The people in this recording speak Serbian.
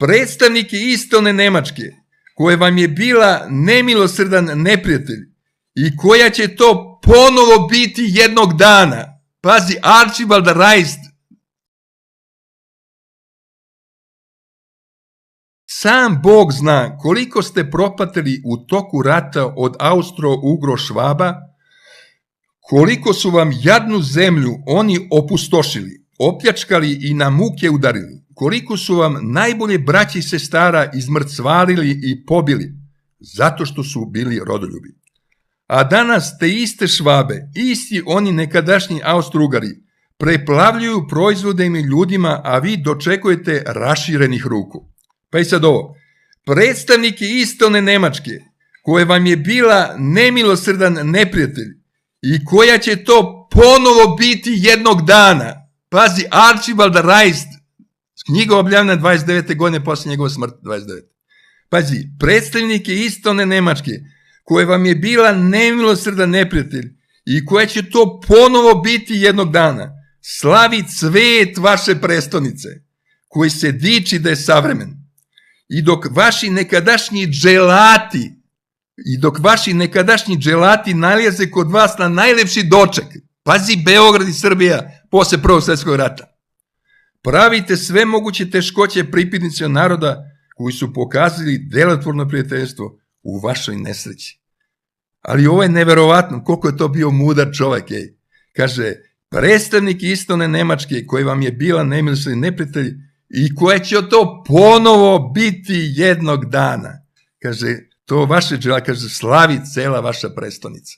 predstavnike istone Nemačke, koja vam je bila nemilosrdan neprijatelj i koja će to ponovo biti jednog dana. Pazi, Archibald Reist. Sam Bog zna koliko ste propatili u toku rata od Austro-Ugro-Švaba, koliko su vam jadnu zemlju oni opustošili, opljačkali i na muke udarili, koliko su vam najbolje braći i sestara izmrcvarili i pobili, zato što su bili rodoljubi. A danas te iste Švabe, isti oni nekadašnji Austro-Ugari, preplavljuju proizvodima i ljudima, a vi dočekujete raširenih ruku. Pa i sad ovo, predstavnike istone Nemačke, koja vam je bila nemilosrdan neprijatelj i koja će to ponovo biti jednog dana. Pazi, Archibald Reist, knjiga objavljena 29. godine posle njegove smrti, 29. Pazi, predstavnike istone Nemačke, koja vam je bila nemilosrdan neprijatelj i koja će to ponovo biti jednog dana, slavi cvet vaše prestonice, koji se diči da je savremen. I dok vaši nekadašnji dželati nalaze kod vas na najlepši doček, pazi, Beograd i Srbija posle Prvog svjetskog rata, pravite sve moguće teškoće pripadnicima naroda koji su pokazali delotvorno prijateljstvo u vašoj nesreći. Ali ovo je neverovatno, koliko je to bio mudar čovek, ej. Kaže, predstavnik istone Nemačke, koji vam je bila nemilosrdni neprijatelj i koja će to ponovo biti jednog dana. Kaže, to vaše džela, kaže, slavi cela vaša prestonica.